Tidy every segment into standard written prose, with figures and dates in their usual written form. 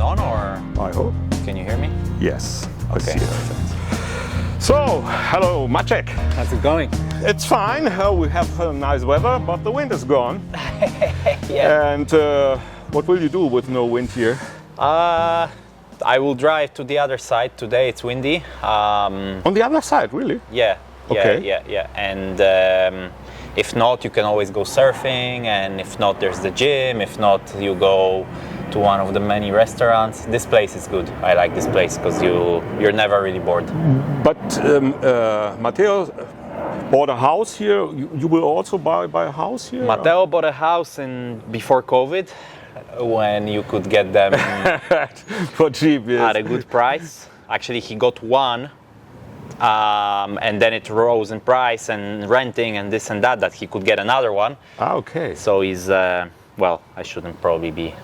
is on, or I hope. can you hear me? Yes. Okay. I see it. So, hello, Maciek. How's it going? It's fine. We have nice weather, but the wind is gone. Yeah. And what will you do with no wind here? I will drive to the other side. Today it's windy. On the other side, really? Yeah. Okay. Yeah. And if not, you can always go surfing. And if not, there's the gym. If not, you go to one of the many restaurants. This place is good. I like this place because you're never really bored. But Matteo bought a house here. You will also buy a house here? Matteo bought a house before COVID, when you could get them for cheap, yes. at a good price. Actually, he got one, and then it rose in price and renting and this and that he could get another one. Okay. So he's well, I shouldn't probably be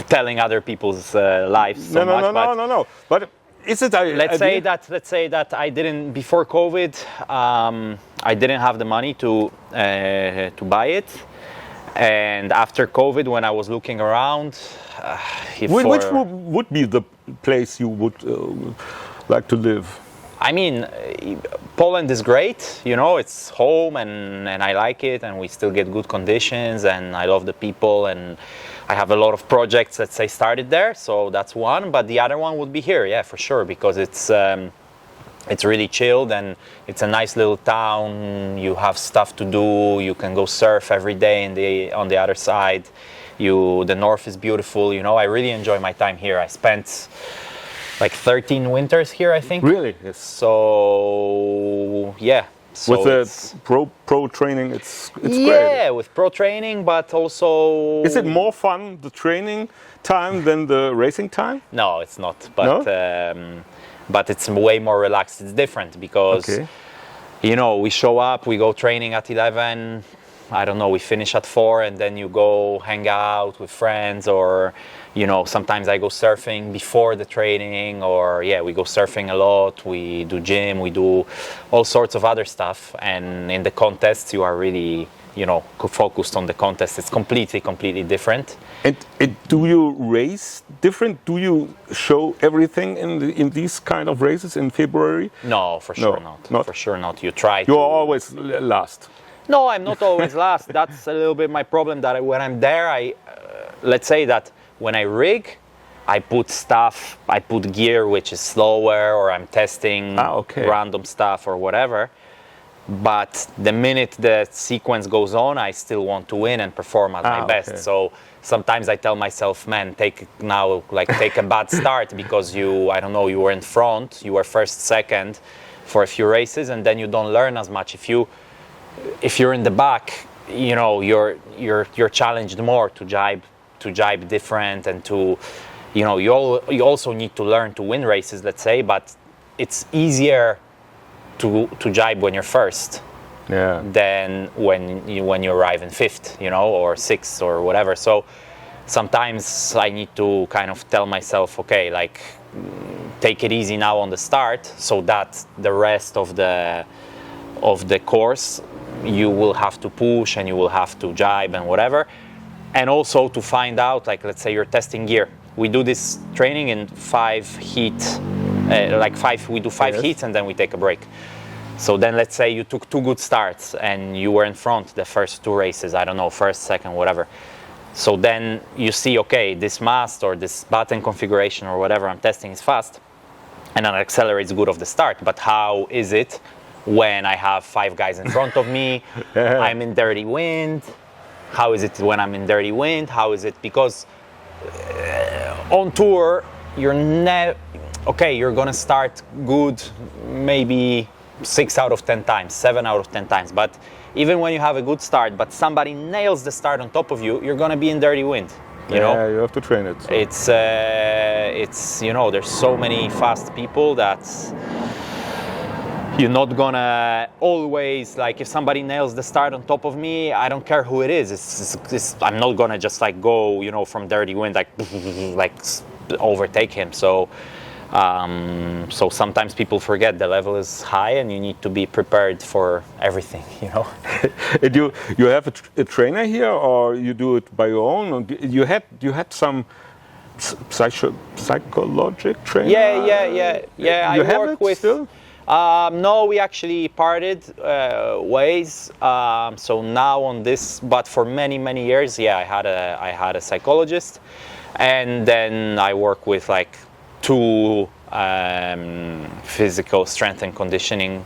telling other people's lives so much. No. But is it? Let's say that I didn't before COVID. I didn't have the money to buy it. And after COVID, when I was looking around, which would be the place you would like to live? I mean, Poland is great. You know, it's home, and I like it, and we still get good conditions, and I love the people, and I have a lot of projects, let's say, started there. So that's one. But the other one would be here, yeah, for sure, because it's really chilled and it's a nice little town. You have stuff to do. You can go surf every day on the other side. The north is beautiful. You know, I really enjoy my time here. I spent like 13 winters here, I think. Really? Yes. So yeah. So with the pro training, it's great. Yeah, with pro training, but also. Is it more fun the training time than the racing time? No, it's not. But. No? But it's way more relaxed. It's different because, you know, we show up, we go training at 11, I don't know, we finish at 4, and then you go hang out with friends, or, you know, sometimes I go surfing before the training, or, yeah, we go surfing a lot, we do gym, we do all sorts of other stuff. And in the contests, you are really, you know, focused on the contest. It's completely different. And do you race different? Do you show everything in these kind of races in February? No, for sure not. For sure not. You try. You're always last. No, I'm not always last. That's a little bit my problem. That when I'm there, let's say that when I rig, I put gear which is slower, or I'm testing random stuff or whatever. But the minute the sequence goes on, I still want to win and perform at my best. So sometimes I tell myself, man, take a bad start because you were in front, you were first, second for a few races, and then you don't learn as much. If you're in the back, you know, you're challenged more to jibe different, and to, you know, you also need to learn to win races, let's say, but it's easier to jibe when you're first, than when you arrive in fifth, you know, or sixth or whatever. So sometimes I need to kind of tell myself, okay, like, take it easy now on the start, so that the rest of the course you will have to push and you will have to jibe and whatever. And also to find out, like, let's say you're testing gear. We do this training in 5 heat. We do 5 heats and then we take a break. So then let's say you took 2 good starts and you were in front the first 2 races, I don't know, first, second, whatever. So then you see, okay, this mast or this button configuration or whatever I'm testing is fast, and then it accelerates good off the start. But how is it when I have 5 guys in front of me, I'm in dirty wind? How is it when I'm in dirty wind? How is it? Because on tour, you're gonna start good maybe 6 out of 10 times, 7 out of 10 times. But even when you have a good start, but somebody nails the start on top of you, you're gonna be in dirty wind. You know? Yeah, you have to train it. So. It's you know, there's so many fast people that you're not gonna always, like, if somebody nails the start on top of me, I don't care who it is. I'm not gonna just like go, you know, from dirty wind, like overtake him. So sometimes people forget the level is high and you need to be prepared for everything, you know. You have a trainer here, or you do it by your own? You had some psychologic trainer? Yeah. You I have work it with. still? No, we actually parted ways. So now on this, but for many years, yeah, I had a psychologist, and then I work with like 2 physical strength and conditioning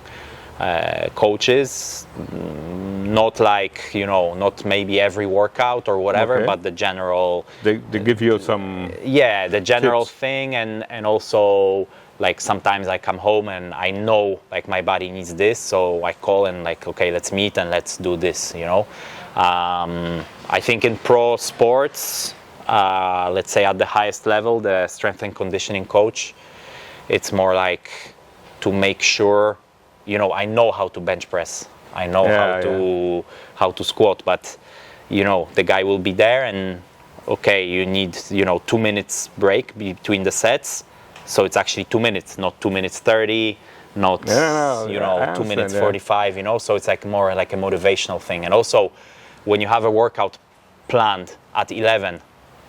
coaches. Not like, not maybe every workout or whatever, Okay. but the general. They give you some. Yeah, the general tips. thing, and also like sometimes I come home and I know like my body needs this, so I call and like, okay, let's meet and let's do this. I think in pro sports, let's say at the highest level, the strength and conditioning coach, it's more like to make sure, I know how to bench press, I know how to squat, but the guy will be there and okay, you need 2 minutes break between the sets, so it's actually 2 minutes, not 2 minutes 30, not 2 minutes 45, so it's like more like a motivational thing. And also when you have a workout planned at 11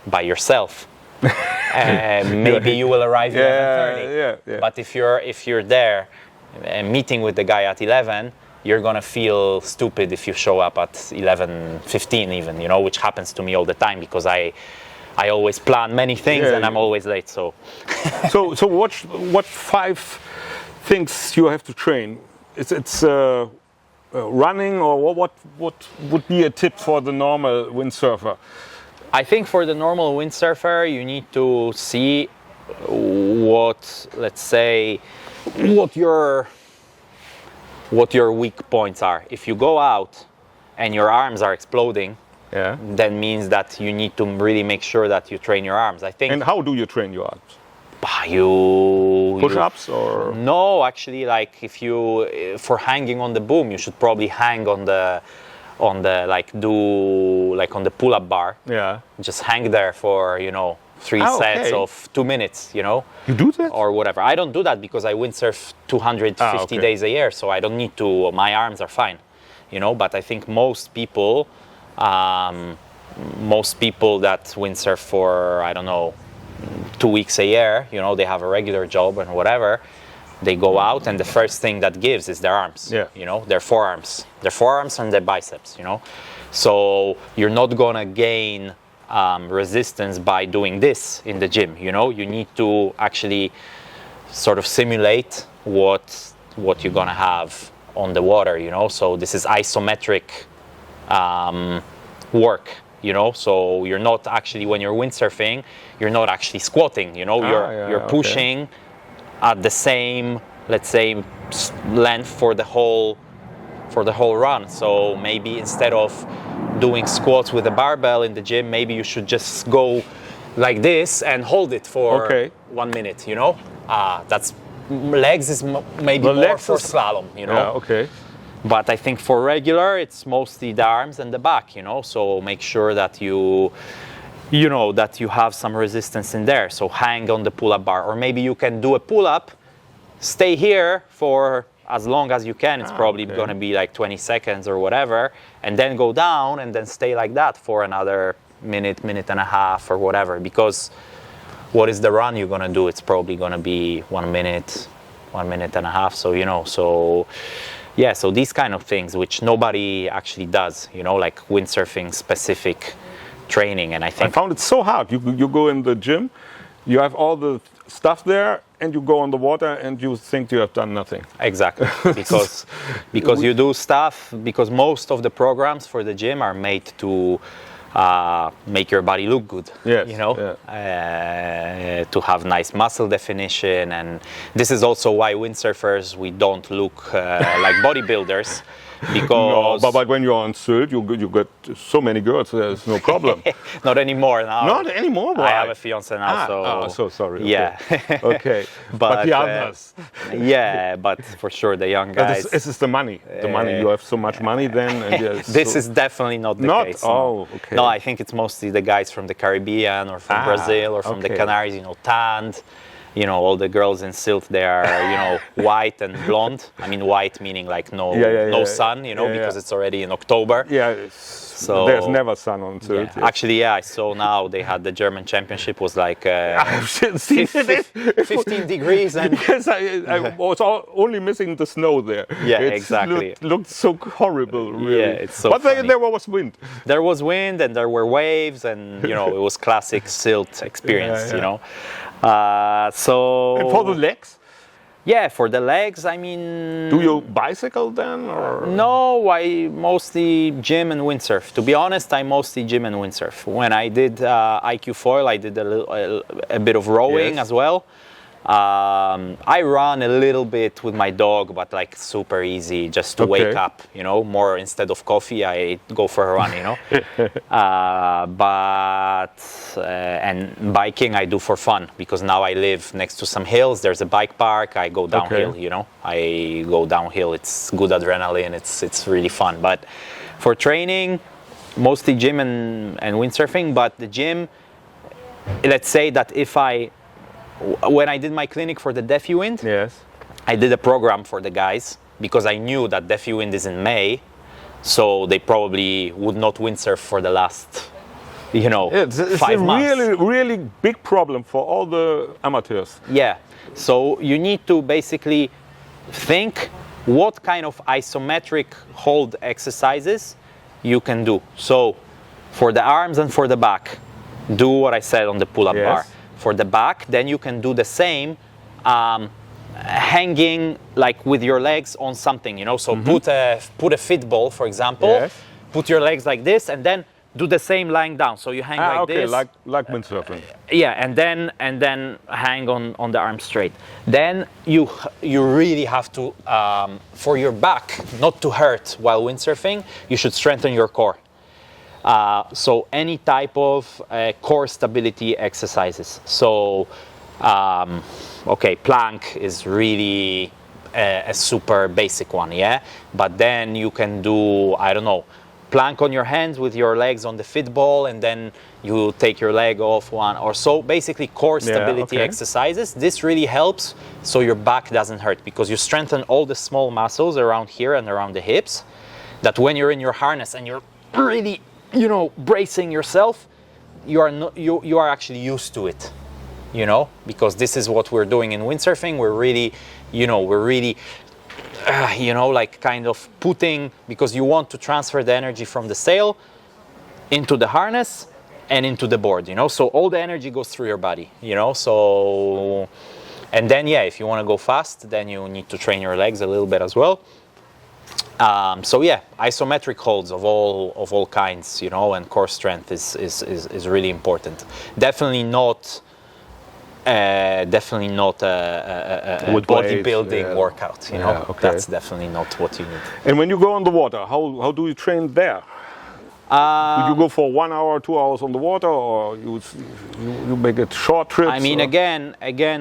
by yourself, maybe you will arrive at 11:30. Yeah. But if you're there meeting with the guy at 11, you're gonna feel stupid if you show up at 11:15 even, which happens to me all the time because I always plan many things and I'm always late. So so what 5 things you have to train? It's running, or what would be a tip for the normal windsurfer? I think for the normal windsurfer, you need to see what your weak points are. If you go out and your arms are exploding, that means that you need to really make sure that you train your arms, I think. And how do you train your arms? Push-ups or? No, actually, like for hanging on the boom, you should probably hang on the on the pull-up bar. Yeah. Just hang there for 3 sets of 2 minutes. You do that? Or whatever. I don't do that because I windsurf 250 days a year, so I don't need to. My arms are fine, But I think most people that windsurf for 2 weeks a year, they have a regular job and whatever. They go out and the first thing that gives is their arms, their forearms and their biceps, So you're not gonna gain resistance by doing this in the gym, You need to actually sort of simulate what you're gonna have on the water, So this is isometric work, So you're not actually, when you're windsurfing, you're not actually squatting, You're pushing at the same, let's say, length for the whole run. So maybe instead of doing squats with a barbell in the gym, maybe you should just go like this and hold it for 1 minute. That's legs is maybe more for slalom. But I think for regular, it's mostly the arms and the back. So make sure that you have some resistance in there. So hang on the pull-up bar, or maybe you can do a pull-up, stay here for as long as you can. It's probably going to be like 20 seconds or whatever, and then go down and then stay like that for another minute and a half or whatever. Because what is the run you're going to do? It's probably going to be 1 minute and a half. So, so these kind of things, which nobody actually does, like windsurfing specific training. And I found it so hard. You go in the gym, you have all the stuff there, and you go on the water and you think you have done nothing. Exactly, because you do stuff, because most of the programs for the gym are made to make your body look good. Yes, to have nice muscle definition, and this is also why windsurfers, we don't look like bodybuilders. Because but when you're on Sylt, you get so many girls. There's no problem. Not anymore now. Not anymore. Why? I have a fiance now, so sorry. Yeah. Okay. But the others. But for sure the young guys. This is the money. The money. You have so much money then. And this is definitely not the case. Oh, okay. No, I think it's mostly the guys from the Caribbean or from Brazil or from the Canaries. Tanned. you know, all the girls in Silt, they are, you know, white and blonde. I mean, white meaning like no sun, you know, because it's already in October. Yeah, so there's never sun on Silt. Yeah. Actually, yeah, I saw now they had the German championship was like 15 degrees. And because I was only missing the snow there. Yeah, exactly. Looked so horrible, really. Yeah, it's so but funny. there was wind. There was wind and there were waves and, you know, it was classic Silt experience, you know. So... And for the legs? Yeah, for the legs, I mean... Do you bicycle then? Or? No, I mostly gym and windsurf. To be honest, I mostly gym and windsurf. When I did IQ foil, I did a bit of rowing as well. I run a little bit with my dog, but like super easy, just to wake up, you know, more instead of coffee, I go for a run, you know. And biking I do for fun, because now I live next to some hills, there's a bike park, I go downhill, you know. I go downhill, it's good adrenaline, it's really fun. But for training, mostly gym and windsurfing, but the gym, let's say that when I did my clinic for the Defiwind, I did a program for the guys because I knew that Defiwind is in May, so they probably would not windsurf for the last, you know, it's 5 months. It's a really big problem for all the amateurs. Yeah, so you need to basically think what kind of isometric hold exercises you can do. So for the arms and for the back, do what I said on the pull-up bar. For the back, then you can do the same, hanging like with your legs on something, you know. So put a fit ball, for example. Put your legs like this, and then do the same lying down. So you hang like this. like windsurfing. Yeah, and then hang on the arm straight. Then you really have to, for your back not to hurt while windsurfing, you should strengthen your core. So any type of core stability exercises. So, plank is really a super basic one, yeah? But then you can do, I don't know, plank on your hands with your legs on the fit ball, and then you take your leg off one or so. Basically core stability exercises. This really helps so your back doesn't hurt, because you strengthen all the small muscles around here and around the hips, that when you're in your harness and you're really, you know, bracing yourself, you are actually used to it, you know, because this is what we're doing in windsurfing. We're really like kind of putting, because you want to transfer the energy from the sail into the harness and into the board, you know, so all the energy goes through your body, you know. So, and then if you want to go fast, then you need to train your legs a little bit as well. Isometric holds of all kinds, you know, and core strength is really important. Definitely not a bodybuilding workout, you know. That's definitely not what you need. And when you go on the water, how do you train there? Would you go for 1 hour, 2 hours on the water, or you make it short trips? I mean, again,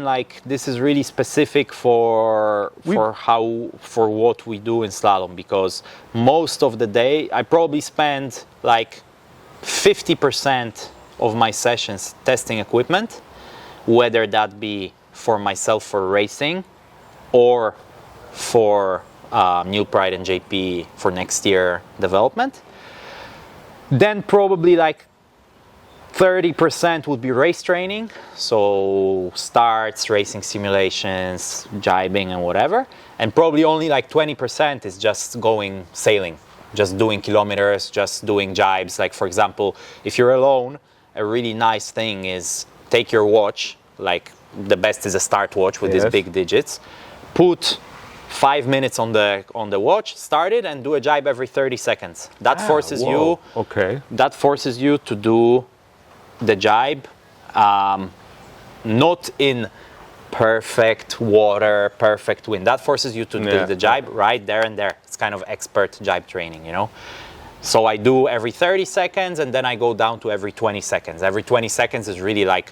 like this is really specific for what we do in slalom, because most of the day I probably spend like 50% of my sessions testing equipment, whether that be for myself for racing or for New Pride and JP for next year development. Then probably like 30% would be race training, so starts, racing simulations, jibing and whatever, and probably only like 20% is just going sailing, just doing kilometers, just doing jibes. Like for example, if you're alone, a really nice thing is take your watch, like the best is a start watch with these big digits, put 5 minutes on the watch, start it, and do a jibe every 30 seconds. That forces you. That forces you to do the jibe, not in perfect water, perfect wind. That forces you to do the jibe right there and there. It's kind of expert jibe training, you know. So I do every 30 seconds, and then I go down to every 20 seconds. Every 20 seconds is really like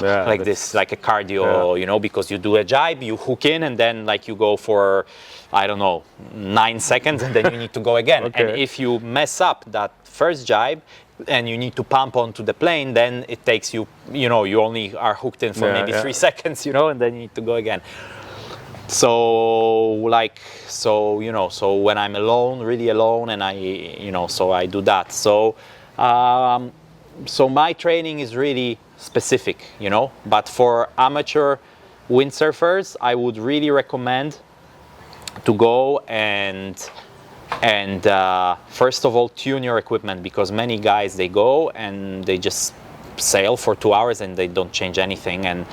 like this, like a cardio, you know, because you do a jibe, you hook in, and then like you go for, I don't know, 9 seconds, and then you need to go again. And if you mess up that first jibe, and you need to pump onto the plane, then it takes you, you only are hooked in for maybe 3 seconds, and then you need to go again. So when I'm alone, really alone, and so I do that. So my training is really specific, but for amateur windsurfers, I would really recommend to go and first of all tune your equipment, because many guys, they go and they just sail for 2 hours and they don't change anything, and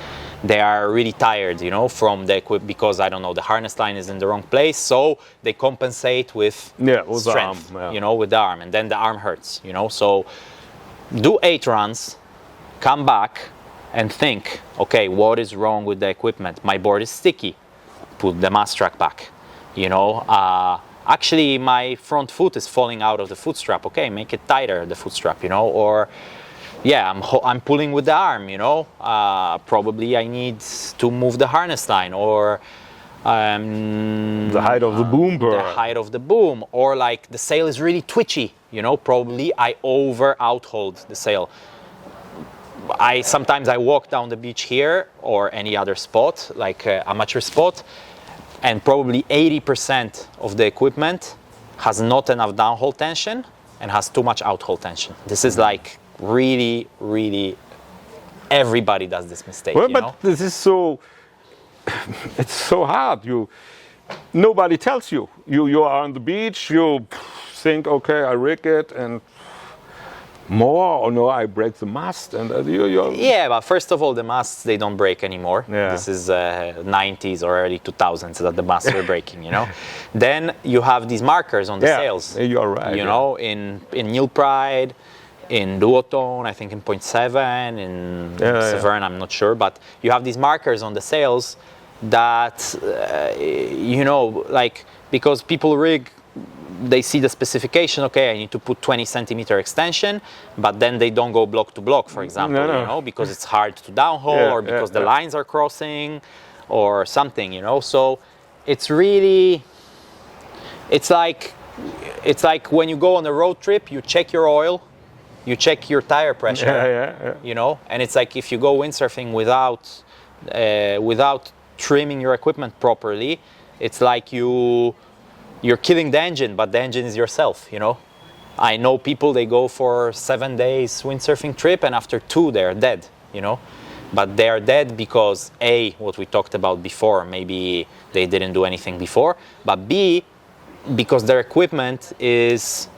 they are really tired, from the equipment, because I don't know, the harness line is in the wrong place, so they compensate with strength, the arm, with the arm, and then the arm hurts, so do 8 runs, come back and think, okay, what is wrong with the equipment? My board is sticky, put the mass track back, actually my front foot is falling out of the foot strap, okay, make it tighter, the foot strap, or I'm pulling with the arm, probably I need to move the harness line, or the height of the boom burr. The height of the boom, or like the sail is really twitchy, probably I out-hold the sail. Sometimes I walk down the beach here or any other spot, like amateur spot, and probably 80% of the equipment has not enough downhole tension and has too much outhole tension. This is like really, really, everybody does this mistake. But this is so, it's so hard. Nobody tells you. You are on the beach, you think, okay, I rig it, and more, or no, I break the mast, and Yeah, but first of all, the masts, they don't break anymore. Yeah. This is 90s or early 2000s that the masts are breaking, Then you have these markers on the sails. You are right. In Nil Pride, in Duotone, I think in 0.7, in Severn, I'm not sure, but you have these markers on the sails that, because people rig, they see the specification, okay, I need to put 20 centimeter extension, but then they don't go block to block, for example, because it's hard to downhole, or because the lines are crossing, or something, So it's really, it's like when you go on a road trip, you check your oil, you check your tire pressure, and it's like if you go windsurfing without trimming your equipment properly, it's like you're killing the engine, but the engine is yourself, I know people, they go for 7 days windsurfing trip, and after 2 they're dead, but they are dead because A, what we talked about before, maybe they didn't do anything before, but B, because their equipment is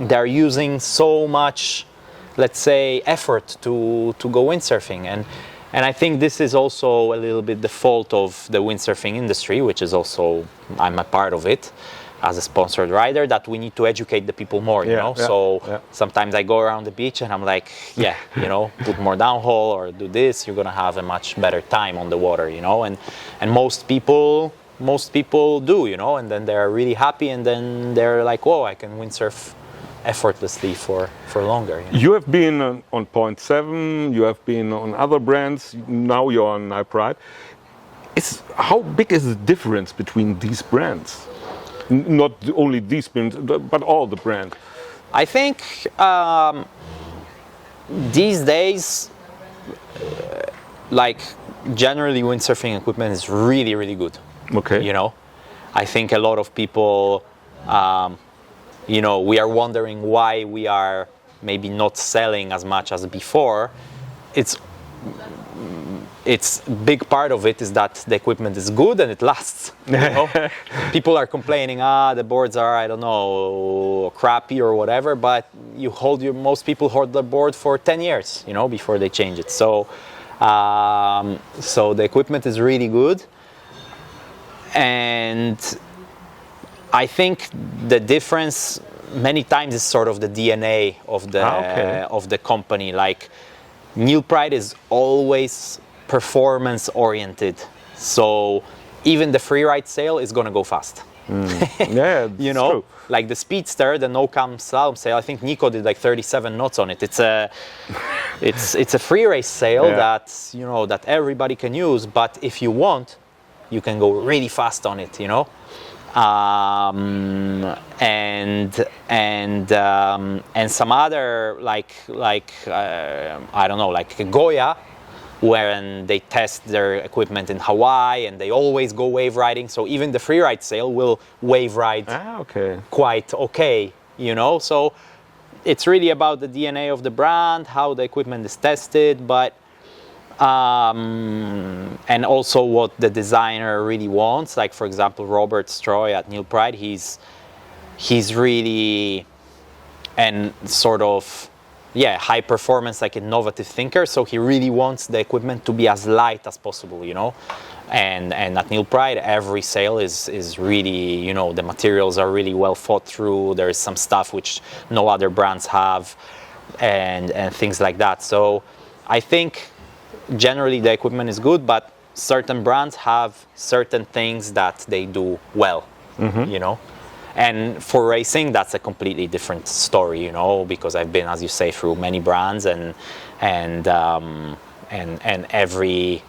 they're using so much, let's say, effort to go windsurfing, and I think this is also a little bit the fault of the windsurfing industry, which is also, I'm a part of it as a sponsored rider, that we need to educate the people more, Sometimes I go around the beach and I'm like, put more downhole or do this, you're gonna have a much better time on the water, and most people do, and then they're really happy, and then they're like, whoa, I can windsurf effortlessly for longer. You have been on 0.7, you have been on other brands, now you're on iPride. How big is the difference between these brands? Not only these brands, but all the brands. I think these days, generally windsurfing equipment is really, really good. Okay. I think a lot of people, we are wondering why we are maybe not selling as much as before. It's big part of it is that the equipment is good and it lasts. People are complaining, the boards are, I don't know, crappy or whatever, but most people hold the board for 10 years, before they change it. So the equipment is really good. And I think the difference many times is sort of the DNA of the company. Like Nil Pride is always performance oriented, so even the freeride sail is gonna go fast. Yeah, true. Like the Speedster, the no-cam slalom sail. I think Nico did like 37 knots on it. It's a free race sail that everybody can use. But if you want, you can go really fast on it. and some other like I don't know, like Goya, when they test their equipment in Hawaii and they always go wave riding. So even the freeride sail will wave ride quite okay, you know. So it's really about the DNA of the brand, how the equipment is tested, but and also what the designer really wants. Like for example, Robert Stroy at Neil Pride, he's really and sort of high performance, like innovative thinker. So he really wants the equipment to be as light as possible, you know. And at Neil Pride, every sail is really, you know, the materials are really well thought through. There is some stuff which no other brands have, and things like that. So I think generally the equipment is good, but certain brands have certain things that they do well, you know. And for racing, that's a completely different story, you know, because I've been, as you say, through many brands, and every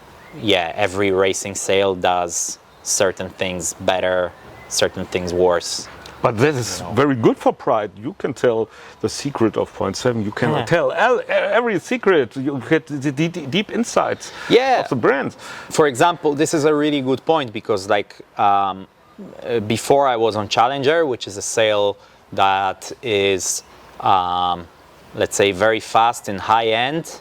racing sail does certain things better, certain things worse. But this is very good for Pride. You can tell the secret of 0.7. You can tell every secret. You get the deep insights of the brand. For example, this is a really good point, because like before I was on Challenger, which is a sail that is, let's say, very fast and high end,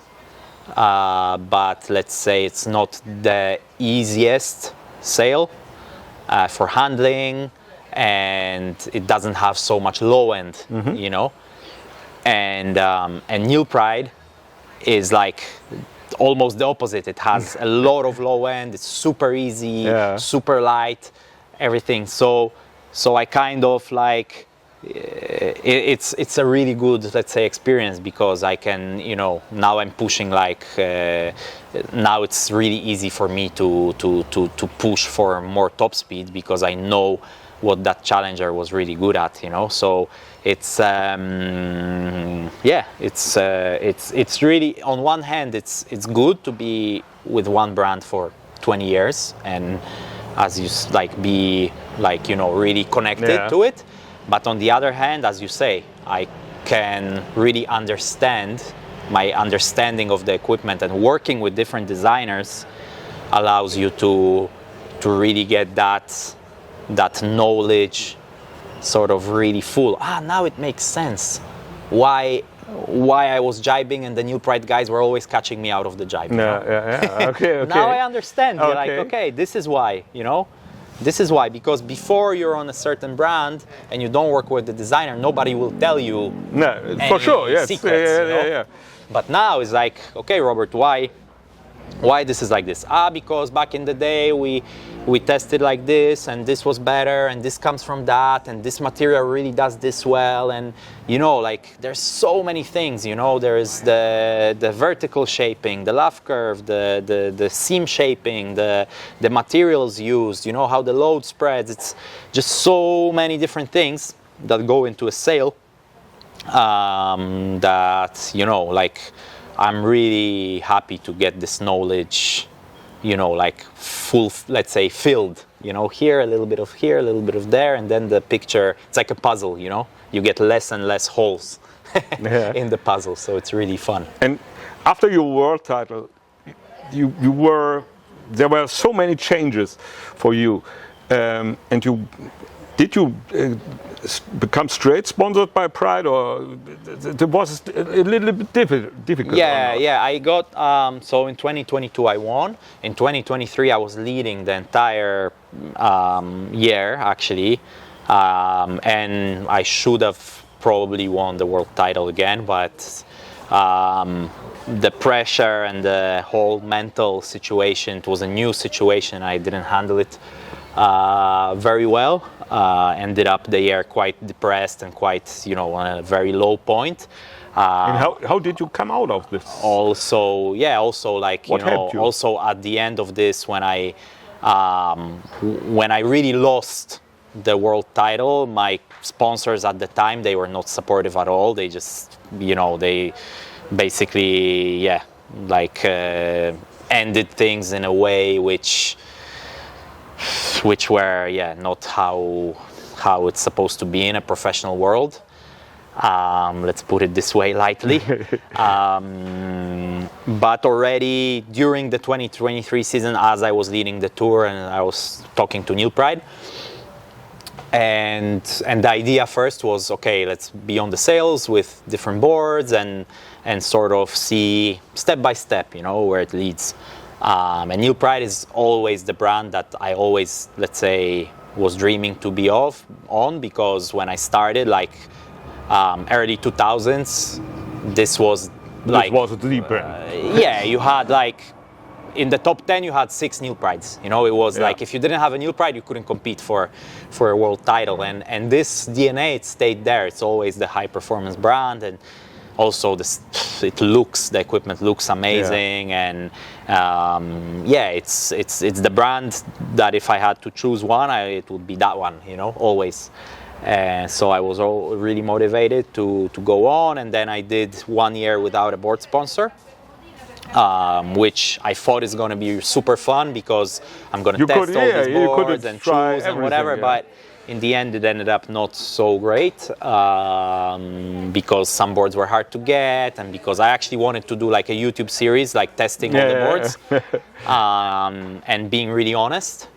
but let's say it's not the easiest sail for handling, and it doesn't have so much low end, you know. And Neil Pride is like almost the opposite. It has a lot of low end. It's super easy, super light, everything. So I kind of like it's a really good, let's say, experience, because I can, you know, now I'm pushing like now it's really easy for me to push for more top speed, because I know what that Challenger was really good at, you know. So it's it's really, on one hand, it's good to be with one brand for 20 years and as you like be like, you know, really connected to it. But on the other hand, as you say, I can really understand, my understanding of the equipment and working with different designers allows you to really get that knowledge sort of really full. Now it makes sense why I was jibing and the Neil Pride guys were always catching me out of the jibe. Okay. Now I understand. You're like, okay, this is why, you know. This is why, because before you're on a certain brand and you don't work with the designer, nobody will tell you for sure, secrets, you know? But now it's like, okay, Robert, why this is like this? Because back in the day we tested like this, and this was better, and this comes from that, and this material really does this well, and you know, like there's so many things, you know. There is the vertical shaping, the laugh curve, the seam shaping, the materials used, you know, how the load spreads. It's just so many different things that go into a sail that, you know, like I'm really happy to get this knowledge, you know, like full, let's say, filled, you know, here, a little bit of here, a little bit of there, and then the picture, it's like a puzzle, you know, you get less and less holes in the puzzle, so it's really fun. And after your world title, there were so many changes for you, and did you become straight sponsored by Pride, or it was a little bit difficult? Yeah. I got so in 2022 I won. In 2023 I was leading the entire year actually, and I should have probably won the world title again, but the pressure and the whole mental situation, it was a new situation. I didn't handle it very well. Ended up the year quite depressed and quite, you know, on a very low point. And how did you come out of this? Also like, you know, also at the end of this, when I really lost the world title, my sponsors at the time, they were not supportive at all. They just, you know, they basically, ended things in a way which, which were not how it's supposed to be in a professional world. Let's put it this way lightly. But already during the 2023 season, as I was leading the tour and I was talking to Neil Pride, and the idea first was, okay, let's be on the sails with different boards and sort of see step by step, where it leads. And Neil Pride is always the brand that I always, let's say, was dreaming to be on, because when I started, like early 2000s, this was like... This was the brand. You had like, in the top 10 you had 6 Neil Prides. It was like, if you didn't have a Neil Pride, you couldn't compete for a world title. And this DNA, it stayed there. It's always the high performance brand, and also the equipment looks amazing, and it's the brand that if I had to choose one, it would be that one, always. And so I was really motivated to go on, and then I did 1 year without a board sponsor, which I thought is going to be super fun, because I'm going to test all these boards and choose and whatever, but in the end it ended up not so great, because some boards were hard to get, and because I actually wanted to do like a YouTube series, like testing all the boards, and being really honest,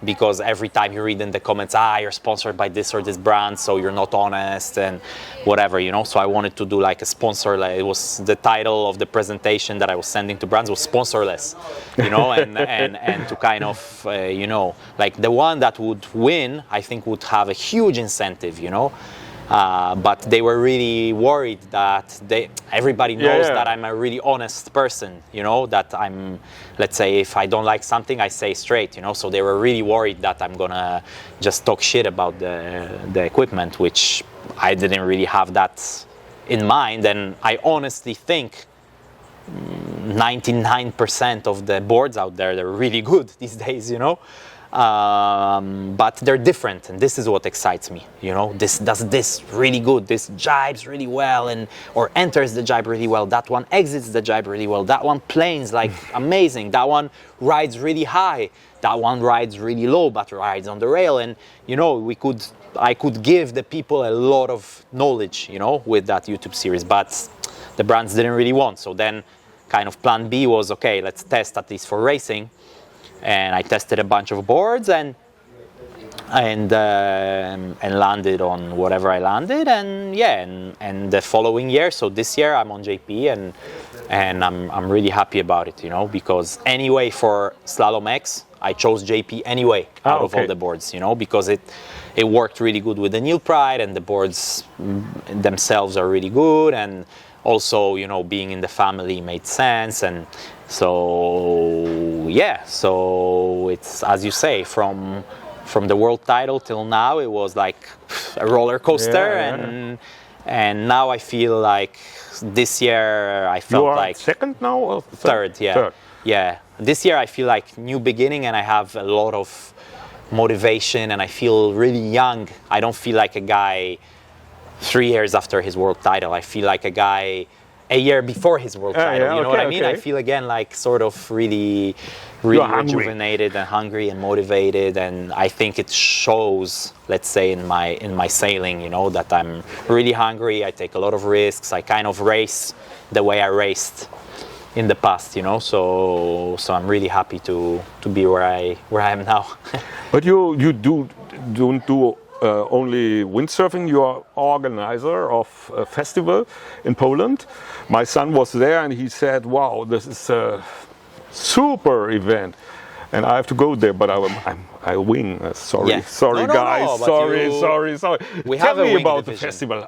because every time you read in the comments, you're sponsored by this or this brand, so you're not honest and whatever, so I wanted to do like a sponsor, like it was the title of the presentation that I was sending to brands was sponsorless, and to kind of, like the one that would win, I think would have a huge incentive, but they were really worried that everybody knows that I'm a really honest person, that I'm, let's say, if I don't like something, I say straight, so they were really worried that I'm gonna just talk shit about the equipment, which I didn't really have that in mind. And I honestly think 99% of the boards out there, they're really good these days, but they're different, and this is what excites me. This does this really good, this jibes really well, or enters the jibe really well, that one exits the jibe really well, that one planes like amazing, that one rides really high, that one rides really low but rides on the rail. And I could give the people a lot of knowledge, with that YouTube series, but the brands didn't really want. So then kind of plan B was, okay, let's test at least for racing. And I tested a bunch of boards and landed on whatever I landed, and the following year, so this year I'm on JP, and I'm really happy about it, because anyway for Slalom X I chose JP anyway out of all the boards, because it worked really good with the Neil Pride, and the boards themselves are really good, and also being in the family made sense. And so it's, as you say, from the world title till now, it was like a roller coaster, and now I feel like this year I felt like second now or third. This year I feel like new beginning, and I have a lot of motivation, and I feel really young. I don't feel like a guy 3 years after his world title. I feel like a guy a year before his world title, you know what I mean? I feel again like sort of really rejuvenated and hungry and motivated, and I think it shows, let's say, in my sailing, that I'm really hungry. I take a lot of risks. I kind of race the way I raced in the past, so I'm really happy to be where I am now. But you don't do only windsurfing. You are organizer of a festival in Poland. My son was there and he said, wow, this is a super event, and I have to go there, but I win. Sorry, guys. Sorry. Tell me about the festival.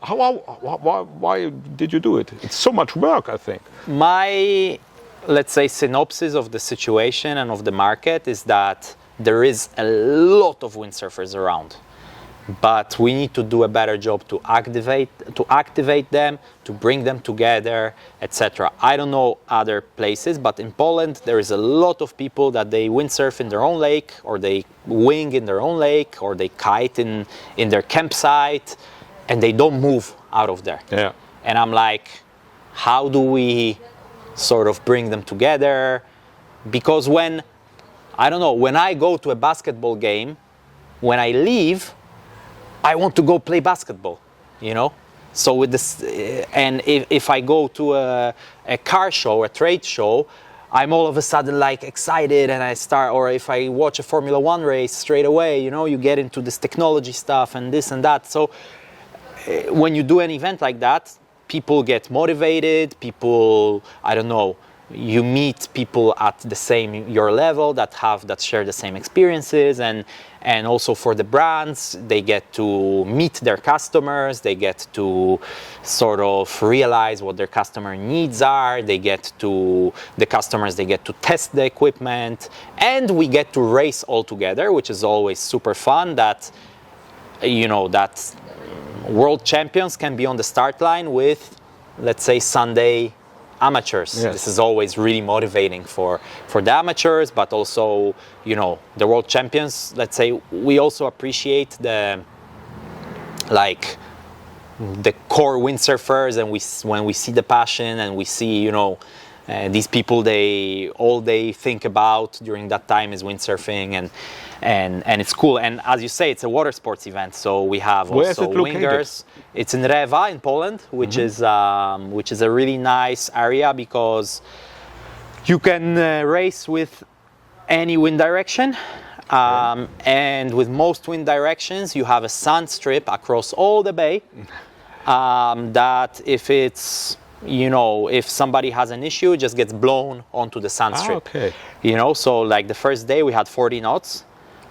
Why did you do it? It's so much work, I think. My, let's say, synopsis of the situation and of the market is that there is a lot of windsurfers around, but we need to do a better job to activate them, to bring them together, etc. I don't know other places, but in Poland there is a lot of people that they windsurf in their own lake, or they wing in their own lake, or they kite in their campsite, and they don't move out of there. Yeah. And I'm like, how do we sort of bring them together? Because when I don't know, when I go to a basketball game, when I leave, I want to go play basketball, you know? So with this, and if I go to a car show, a trade show, I'm all of a sudden like excited and I start, or if I watch a Formula One race straight away, you know, you get into this technology stuff and this and that. So when you do an event like that, people get motivated, people, I don't know, you meet people at the same your level that share the same experiences, and also for the brands, they get to meet their customers, they get to sort of realize what their customer needs are, the customers get to test the equipment, and we get to race all together, which is always super fun. That, you know, that world champions can be on the start line with, let's say, Sunday amateurs. Yes. This is always really motivating for the amateurs, but also, you know, the world champions. Let's say we also appreciate the core windsurfers, and when we see the passion and we see, you know, these people, all they think about during that time is windsurfing, and it's cool. And as you say, it's a water sports event, so we have also wingers. It's in Rewa in Poland, which is a really nice area because you can race with any wind direction, and with most wind directions you have a sand strip across all the bay, that if it's, you know, if somebody has an issue, it just gets blown onto the sand strip. Okay. You know, so like the first day we had 40 knots.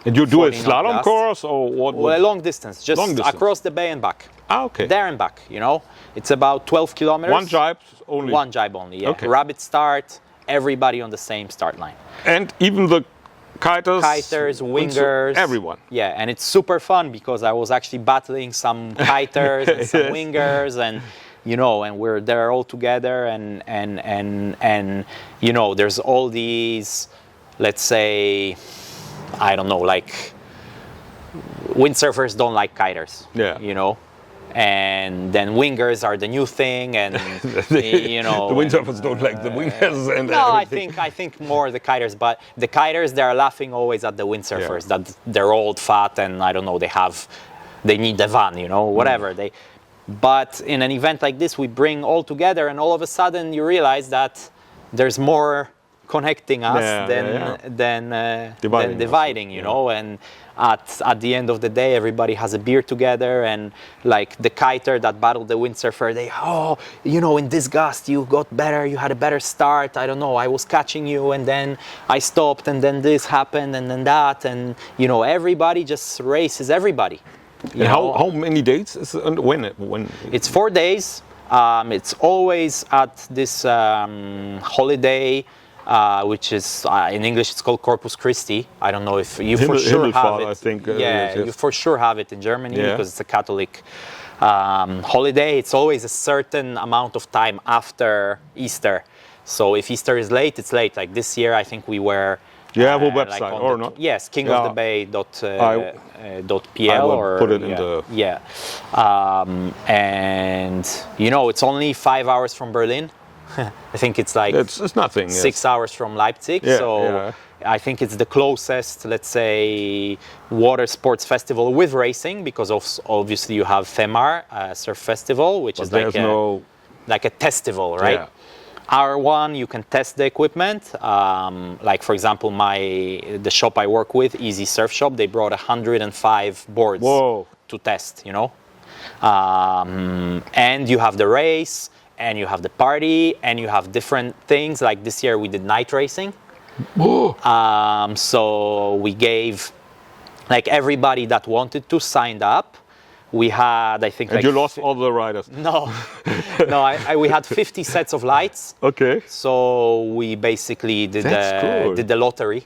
And you do a 40 knot slalom gust. course or what? Well, a long distance, just Long distance. across the bay and back. Okay. There and back, you know. It's about 12 kilometers. One jibe only? One jibe only, yeah. Okay. Rapid start, everybody on the same start line. And even the kiters, wingers, everyone. Yeah, and it's super fun because I was actually battling some kiters and some Yes. wingers, and you know, and we're there all together, and you know, there's all these, let's say, I don't know, like windsurfers don't like kiters. Yeah. You know. And then wingers are the new thing, and you know, the windsurfers don't like the wingers and no, everything. I think more the kiters, but the kiters, they're laughing always at the windsurfers that they're old, fat, and I don't know, they need the van, you know, whatever but in an event like this, we bring all together, and all of a sudden you realize that there's more connecting us than dividing, you know, and at the end of the day, everybody has a beer together, and like the kiter that battled the windsurfer, you know, in this gust you got better, you had a better start, I don't know, I was catching you and then I stopped and then this happened and then that, and you know, everybody just races everybody. And how many days is it, and when? It's 4 days. It's always at this holiday, which is in English it's called Corpus Christi. I don't know if you for sure have it. I think. You for sure have it in Germany because it's a Catholic holiday. It's always a certain amount of time after Easter. So if Easter is late, it's late. Like this year, I think we were. You have a website or not? Yes, kingofthebay.pl. I will put it in the. Yeah, and you know, it's only 5 hours from Berlin. I think it's like it's nothing. 6 hours from Leipzig. I think it's the closest, let's say, water sports festival with racing, because obviously you have Femar Surf Festival, which is like a festival, right? Yeah. Our one, you can test the equipment. Like for example, the shop I work with, Easy Surf Shop, they brought 105 boards to test, you know. And you have the race, and you have the party, and you have different things. Like this year we did night racing. So we gave, like, everybody that wanted to signed up. We had, I think, and you lost all the riders. No, we had 50 sets of lights. Okay. So we basically did the lottery.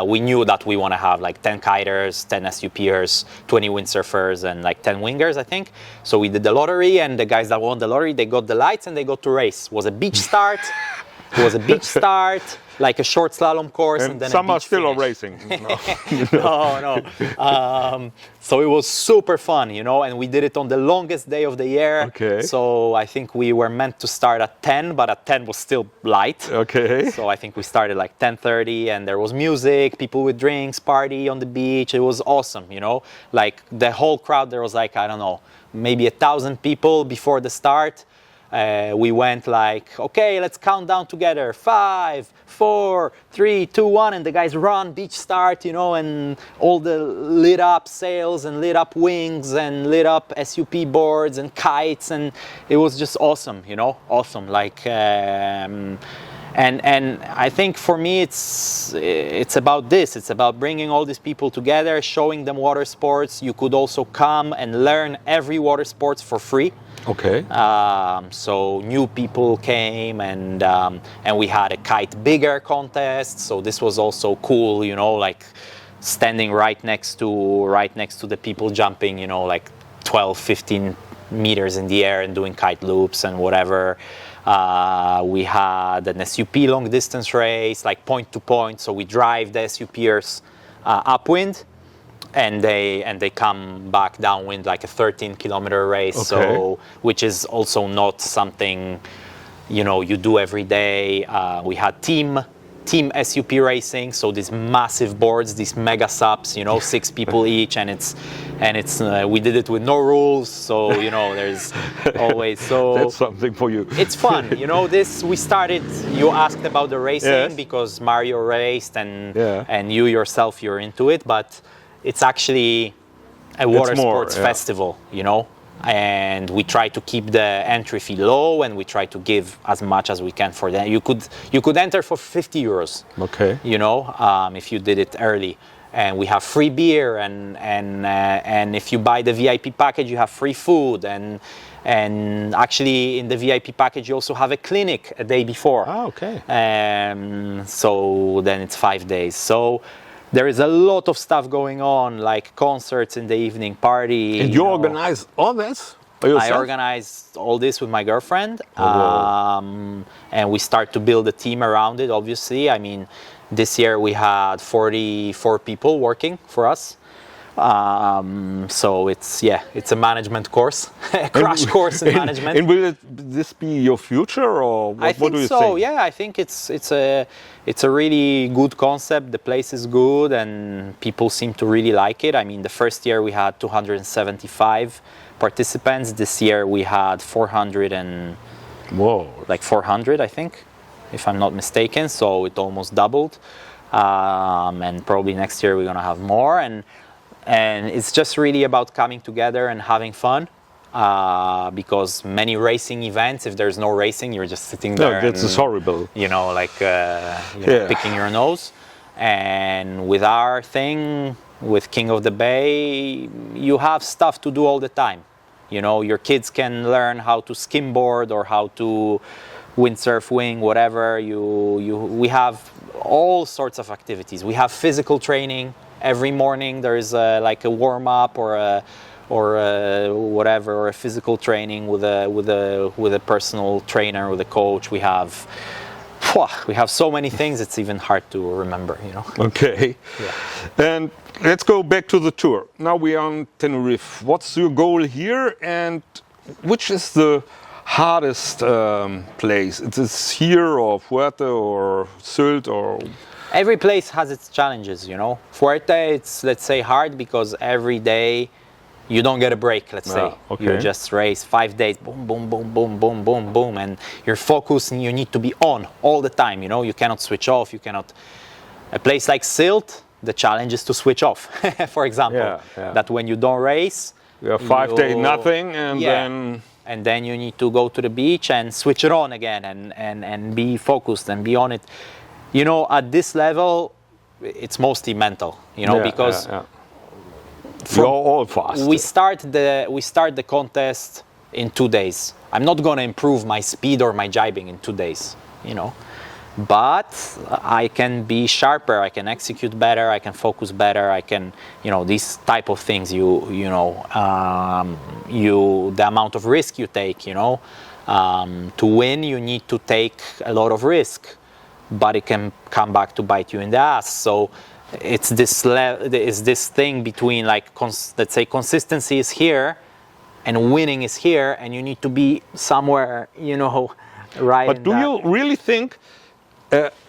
We knew that we want to have like 10 kiters, 10 SUPers, 20 windsurfers, and like 10 wingers, I think. So we did the lottery, and the guys that won the lottery, they got the lights and they got to race. It was a beach start. It was a beach start, like a short slalom course, and then some a are beach still finish. racing. No. So it was super fun, and we did it on the longest day of the year. Okay. So I think we were meant to start at 10, but at 10 was still light. Okay. So I think we started like 10:30, and there was music, people with drinks, party on the beach. It was awesome, Like the whole crowd, there was like, I don't know, maybe 1,000 people before the start. We went like, okay, let's count down together. 5, 4, 3, 2, 1, and the guys run, beach start, and all the lit up sails and lit up wings and lit up SUP boards and kites, and it was just awesome, awesome. Like, and I think for me it's about this. It's about bringing all these people together, showing them water sports. You could also come and learn every water sports for free. Okay. So new people came, and we had a kite bigger contest. So this was also cool, like standing right next to the people jumping, like 12, 15 meters in the air and doing kite loops and whatever. We had an SUP long distance race, like point to point. So we drive the SUPers upwind, and they come back downwind, like a 13-kilometer race. Okay. So which is also not something you do every day. We had team SUP racing, so these massive boards, these mega subs, 6 people each, and it's we did it with no rules, so there's always That's something for you. It's fun, this we started. You asked about the racing. Yes. Because Mario raced, and you yourself, you're into it, but it's actually a water sports festival, and we try to keep the entry fee low, and we try to give as much as we can for that. You could enter for 50 euros. Okay. If you did it early, and we have free beer, and if you buy the VIP package, you have free food, and actually in the VIP package you also have a clinic a day before. Ah, okay. So then it's 5 days. So there is a lot of stuff going on, like concerts in the evening, party. And you organize all this by yourself? I organize all this with my girlfriend, wow. and we start to build a team around it, obviously. I mean, this year we had 44 people working for us. So it's a management course, a crash course in management. And will this be your future, or what do you think? Yeah, I think it's a really good concept. The place is good, and people seem to really like it. I mean, the first year we had 275 participants. This year we had 400 and Whoa. like 400, I think, if I'm not mistaken. So it almost doubled, and probably next year we're gonna have more. And it's just really about coming together and having fun, because many racing events, if there's no racing, you're just sitting there. No, that's horrible. Picking your nose. And with our thing, with King of the Bay, you have stuff to do all the time. Your kids can learn how to skimboard or how to windsurf, wing, whatever. We have all sorts of activities. We have physical training. Every morning there is like a warm up or a physical training with a personal trainer, with a coach. We have so many things. It's even hard to remember. Okay. Yeah. And let's go back to the tour. Now we are on Tenerife. What's your goal here, and which is the hardest place? Is it here or Fuerte or Sylt or? Every place has its challenges, Fuerte, it's, let's say, hard because every day you don't get a break, let's say. Okay. You just race 5 days, boom, boom, boom, boom, boom, boom, boom, and you're focused and you need to be on all the time, You cannot switch off, you cannot. A place like Sylt, the challenge is to switch off, for example. Yeah. That when you don't race, you have 5 days nothing, and then. And then you need to go to the beach and switch it on again and be focused and be on it. At this level, it's mostly mental, because you're all fast. We start the contest in 2 days. I'm not going to improve my speed or my jibing in 2 days, but I can be sharper, I can execute better, I can focus better, I can, these type of things, the amount of risk you take, To win, you need to take a lot of risk, but it can come back to bite you in the ass. So it's this thing between, like, let's say consistency is here and winning is here, and you need to be somewhere, right. But do you really think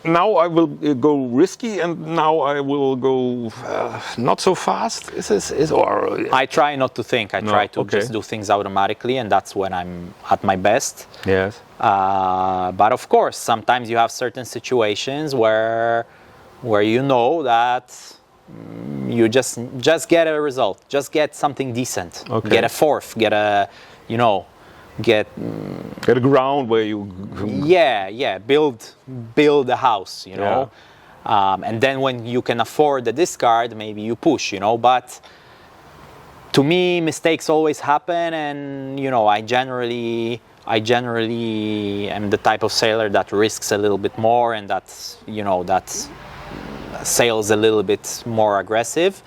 now I will go risky and now I will go not so fast? I try not to think. I try to just do things automatically, and that's when I'm at my best. Yes. But of course, sometimes you have certain situations where you know that you just get a result, just get something decent, get a fourth, get a ground where you build a house, and then when you can afford the discard, maybe you push, but to me mistakes always happen, and I generally am the type of sailor that risks a little bit more, and that sails a little bit more aggressive.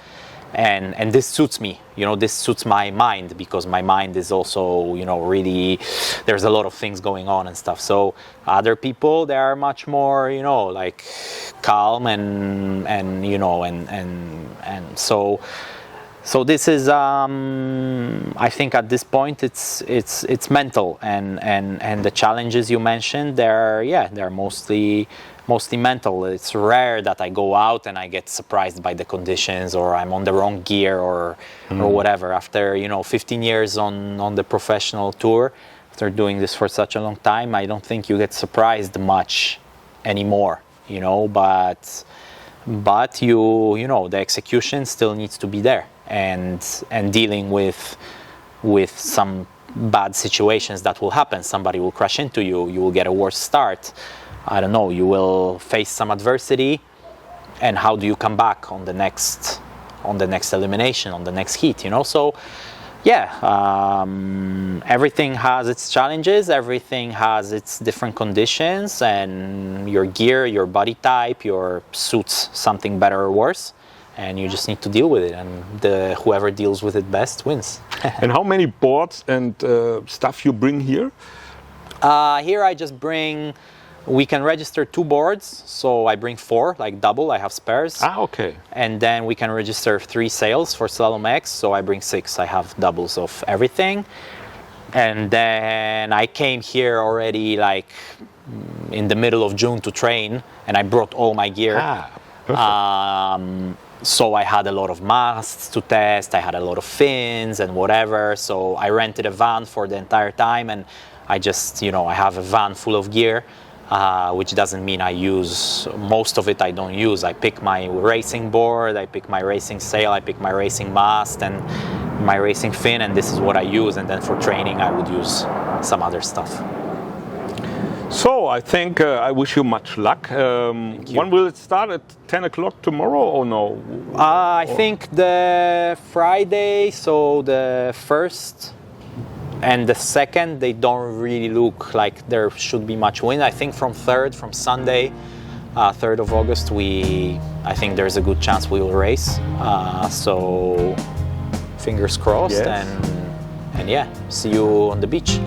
And this suits me, this suits my mind, because my mind is also, really, there's a lot of things going on and stuff. So other people, they are much more, like calm and so this is, I think at this point it's mental, and the challenges you mentioned, they're mostly mental. It's rare that I go out and I get surprised by the conditions, or I'm on the wrong gear, or whatever. After 15 years on the professional tour, after doing this for such a long time, I don't think you get surprised much anymore, but the execution still needs to be there, and dealing with some bad situations that will happen. Somebody will crash into you, you will get a worse start. I don't know, you will face some adversity, and how do you come back on the next elimination, on the next heat, So everything has its challenges, everything has its different conditions, and your gear, your body type, your suits something better or worse, and you just need to deal with it, and whoever deals with it best wins. And how many boards and stuff you bring here? Here I just bring, we can register 2 boards, so I bring 4, like double, I have spares. Okay. And then we can register 3 sails for Slalom X, so I bring 6, I have doubles of everything. And then I came here already like in the middle of June to train, and I brought all my gear. So I had a lot of masts to test, I had a lot of fins and whatever, so I rented a van for the entire time, and I just, I have a van full of gear. Which doesn't mean I use most of it. I don't use. I pick my racing board, I pick my racing sail, I pick my racing mast and my racing fin, and this is what I use. And then for training, I would use some other stuff. So I think I wish you much luck. When will it start? At 10 o'clock tomorrow or no? I think the Friday, so the 1st. And the 2nd, they don't really look like there should be much wind. I think from Sunday, 3rd of August, I think there's a good chance we will race. So fingers crossed, yes. and see you on the beach.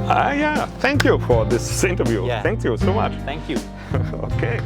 Thank you for this interview. Yeah. Thank you so much. Thank you. Okay.